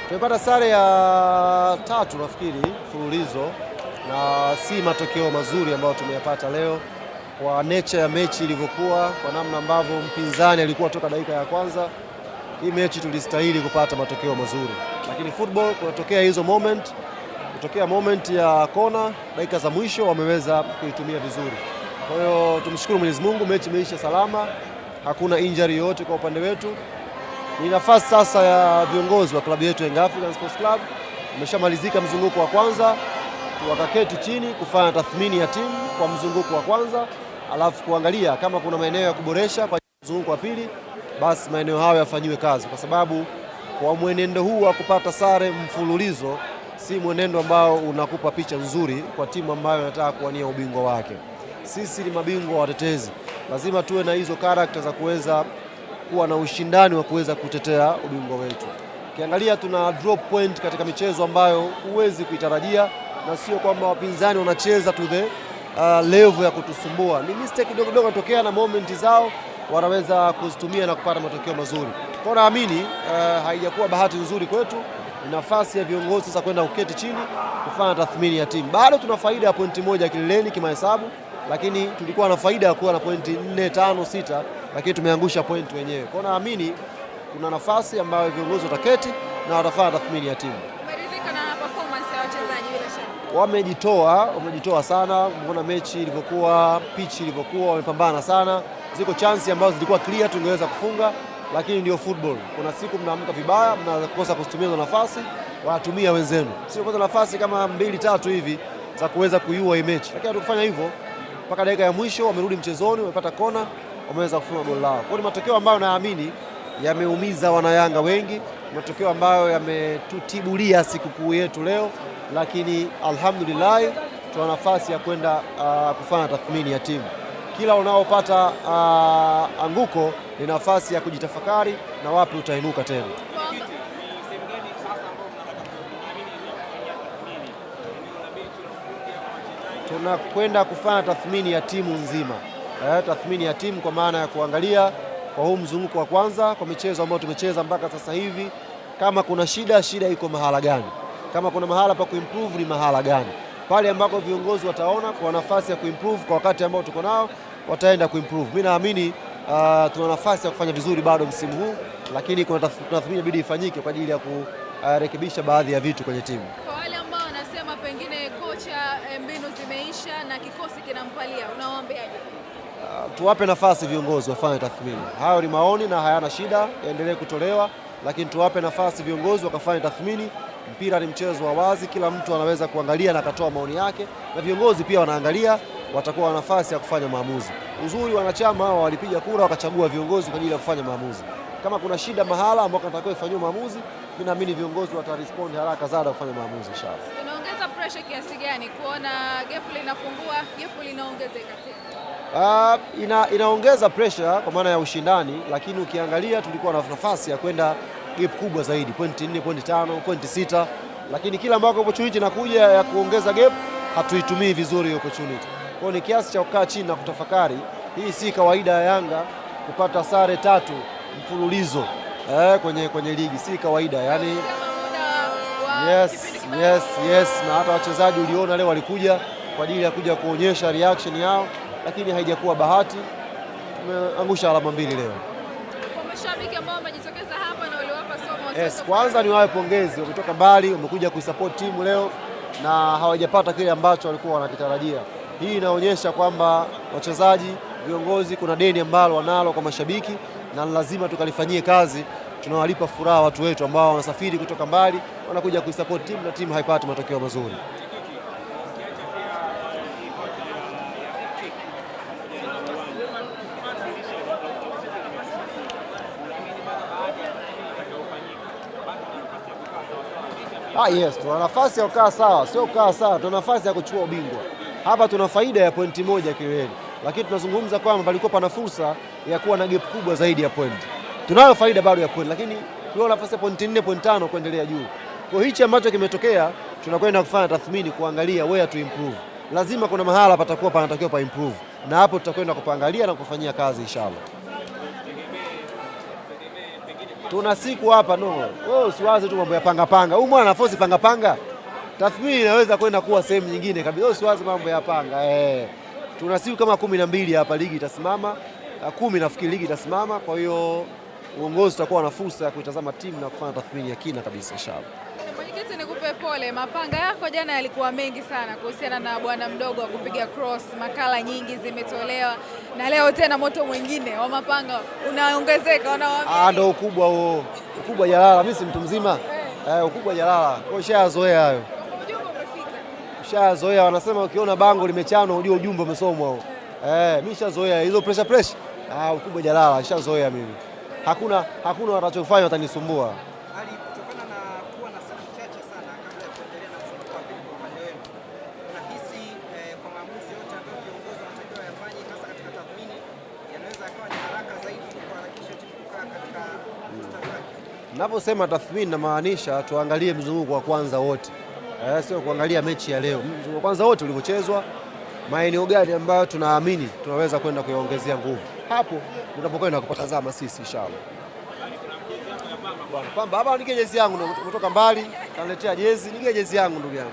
Tumepata sare ya tatu nafikiri mfululizo, na si matokeo mazuri ambayo tumeyapata leo kwa nature ya mechi ilivyokuwa, kwa namna ambavyo mpinzani alikuwa toka dakika ya kwanza. Hii mechi tulistahili kupata matokeo mazuri, lakini football kunatokea hizo moment ya kona, dakika za mwisho wameweza kuitumia vizuri. Kwa hiyo tumshukuru Mwenyezi Mungu, mechi imeisha salama, hakuna injury yoyote kwa upande wetu. Ni nafasi sasa ya viongozi wa klabu yetu Young Africans Sports Club. Umeshamalizika mzunguko wa kwanza, wakaketi chini kufanya tathmini ya timu kwa mzunguko wa kwanza, alafu kuangalia kama kuna maeneo ya kuboresha kwa mzunguko wa pili, basi maeneo hayo yafanyiwe kazi, kwa sababu kwa mwenendo huu wa kupata sare mfululizo si mwenendo ambao unakupa picha nzuri kwa timu ambayo inataka kuwania ubingwa wake. Sisi ni mabingwa watetezi, lazima tuwe na hizo character za kuweza kuwa na ushindani wa kuweza kutetea ubingwa wetu. Ukiangalia tuna drop point katika michezo ambayo huwezi kuitarajia, na sio kwamba wapinzani wanacheza to the level ya kutusumbua. Ni mistake kidogo kidogo inatokea na moment zao wanaweza kuzitumia na kupata matokeo mazuri. Kwa naamini haijakuwa bahati nzuri kwetu. Ni nafasi ya viongozi sasa kwenda kuketi chini kufanya tathmini ya timu. Bado tuna faida ya pointi moja kileleni kimahesabu, lakini tulikuwa na faida ya kuwa na pointi 4, 5, 6, lakini tumeangusha pointi wenyewe. Kwa naamini kuna nafasi ambayo viongozi wataketi na watafanya tathmini ya timu. Umeridhika na performance ya wachezaji bila shaka? Wamejitoa sana. Mbona mechi ilivyokuwa, pitch ilivyokuwa, wamepambana sana. Ziko chansi ambazo zilikuwa clear tungeweza kufunga, lakini ndio football. Kuna siku mnaamka vibaya, mnakosa kutumia hizo nafasi, watumia wenzenu. Sio kwa nafasi kama 2, 3 hivi za kuweza kuiua hii mechi. Lakini hatukufanya hivyo. Mpaka dakika ya mwisho wamerudi mchezoni, wamepata kona, wameweza kufunga goli lao. Kwa ni matokeo ambayo naamini yameumiza wanayanga wengi, matokeo ambayo yametutibulia sikukuu yetu leo, lakini alhamdulillah tuna nafasi ya kwenda kufanya tathmini ya timu. Kila unaopata anguko ni nafasi ya kujitafakari na wapi utainuka tena. Tunakwenda kufanya tathmini ya timu nzima. Tathmini ya timu kwa maana ya kuangalia kwa huu mzunguko wa kwanza, kwa michezo ambayo tumecheza mpaka sasa hivi, kama kuna shida iko mahala gani, kama kuna mahala pa kuimprove ni mahala gani. Pale ambako viongozi wataona kwa nafasi ya kuimprove kwa wakati ambao tuko nao, wataenda kuimprove. Mimi naamini tuna nafasi ya kufanya vizuri bado msimu huu, lakini kuna tathmini inabidi ifanyike kwa ajili ya kurekebisha baadhi ya vitu kwenye timu. Kwa wale ambao wanasema pengine kocha mbinu zimeisha na kikosi kinampalia, unawaambiaje? Tuwape nafasi viongozi wafanye tathmini. Hayo ni maoni na hayana shida, yaendelee kutolewa, lakini tuwape nafasi viongozi wakafanye tathmini. Mpira ni mchezo wa wazi, kila mtu anaweza kuangalia na akatoa maoni yake, na viongozi pia wanaangalia, watakuwa na nafasi ya kufanya maamuzi. Uzuri wanachama hao walipiga kura wakachagua viongozi kwa ajili ya kufanya maamuzi. Kama kuna shida mahala ambako natakiwa ifanywe maamuzi, mimi naamini viongozi watarespond haraka zaidi kufanya maamuzi inshallah. Inaongeza pressure kiasi gani kuona gap linapungua, gap linaongezeka? Inaongeza pressure kwa maana ya ushindani, lakini ukiangalia tulikuwa na nafasi ya kwenda gap kubwa zaidi, pointi 4, pointi 5, pointi 6, lakini kila ambako opportunity inakuja ya kuongeza gap hatuitumii vizuri hiyo opportunity. Kwa ni kiasi cha kukaa chini na kutafakari. Hii si kawaida ya Yanga kupata sare 3 mfululizo kwenye ligi, si kawaida yani. Yes, na hata wachezaji uliona leo walikuja kwa ajili ya kuja kuonyesha reaction yao, lakini haijakuwa bahati. Tumeangusha alama 2 leo. Kwa mashabiki ambao wamejitokeza hapa na waliwapa somo, yes, kwanza ni wawe pongezi, wametoka mbali, wamekuja kuisupport timu leo na hawajapata kile ambacho walikuwa wanakitarajia. Hii inaonyesha kwamba wachezaji, viongozi, kuna deni ambalo wanalo kwa mashabiki na lazima tukalifanyie kazi. Tunawalipa furaha watu wetu ambao wanasafiri kutoka mbali, wanakuja kuisupport timu na timu haipati matokeo mazuri. Yes, tuna nafasi ya kukaa sawa, sio kukaa sawa, tuna nafasi ya kuchukua ubingwa. Hapa tuna faida ya pointi 1 kileleni, lakini tunazungumza kwamba palikuwa pana fursa ya kuwa na gap kubwa zaidi ya pointi. Tunayo faida bado ya pointi, lakini tuna nafasi ya pointi 4, pointi 5 kuendelea juu. Kwa hichi ambacho kimetokea, tunakwenda kufanya tathmini kuangalia where to improve. Lazima kuna mahala patakuwa panatakiwa pa improve, na hapo tutakwenda kupangalia na kufanyia kazi inshallah. Tuna siku hapa no. Wewe usiwaze tu mambo ya panga panga. Huyu mwana anaforce panga panga. Tathmini inaweza kwenda kuwa sehemu nyingine kabisa. Wewe usiwaze mambo ya panga. Tuna siku kama 12 hapa ligi itasimama. 10 nafikiri ligi itasimama. Kwa hiyo uongozi utakuwa na fursa ya kuitazama timu na kufanya tathmini ya kina kabisa inshallah. Mwenyekiti, nikupe pole, mapanga yako jana yalikuwa mengi sana kuhusiana na bwana mdogo wa kupiga cross, makala nyingi zimetolewa na leo tena moto mwingine wa mapanga unaongezeka, unawaambia. Ndio ukubwa huo, ukubwa jalala. Mimi si mtu mzima ukubwa jalala, kwa hiyo ushazoea hayo. Ujumbe umefika, ushazoea. Wanasema ukiona bango limechanwa ujue ujumbe umesomwa huo. Mimi nishazoea hizo pressure. Ukubwa jalala, nishazoea mimi. Hakuna watachofanya watanisumbua. Kutokana na kuwa na siku chache sana kabla ya kuendelea na mzunguko wa pili kwa upande wenu, unahisi kwa maamuzi yote ambayo viongozi wanatakiwa yafanye hasa katika tathmini yanaweza yakawa ni haraka zaidi kuharakisha timu kukaa katika mstari wake? Ninaposema tathmini namaanisha tuangalie mzunguko wa kwanza wote, sio kuangalia mechi ya leo. Mzunguko wa kwanza wote ulivyochezwa, maeneo gani ambayo tunaamini tunaweza kwenda kuyaongezea nguvu, hapo tutapokwenda kupatazama sisi inshallah. Pamba hapa nige jezi yangu kutoka mbali, kaniletea jezi, nige jezi yangu ndugu yangu.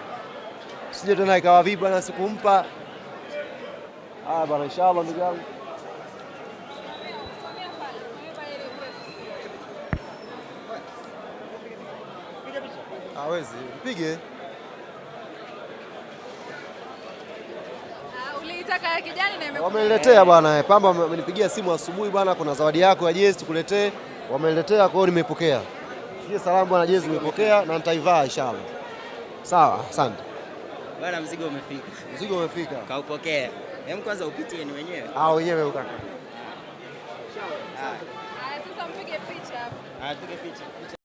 Sije tena ikawa vipi bwana sikumpa. Bwana inshallah ndugu yangu. Hawezi, mpige. Uliitaka ya kijani na imekuja. Wameniletea bwana, Pamba wamenipigia simu asubuhi bwana, kuna zawadi yako ya jezi tukuletee. Wameniletea, kwa hiyo nimepokea. Sije salamu bwana, jezi nimepokea na nitaivaa inshallah. Sawa, asante. Bwana, mzigo umefika. Mzigo umefika. Kaupokea. Hem, kwanza upitie ni wenyewe. Wenyewe ukaka. Sasa mpige picha hapo. Tupige picha.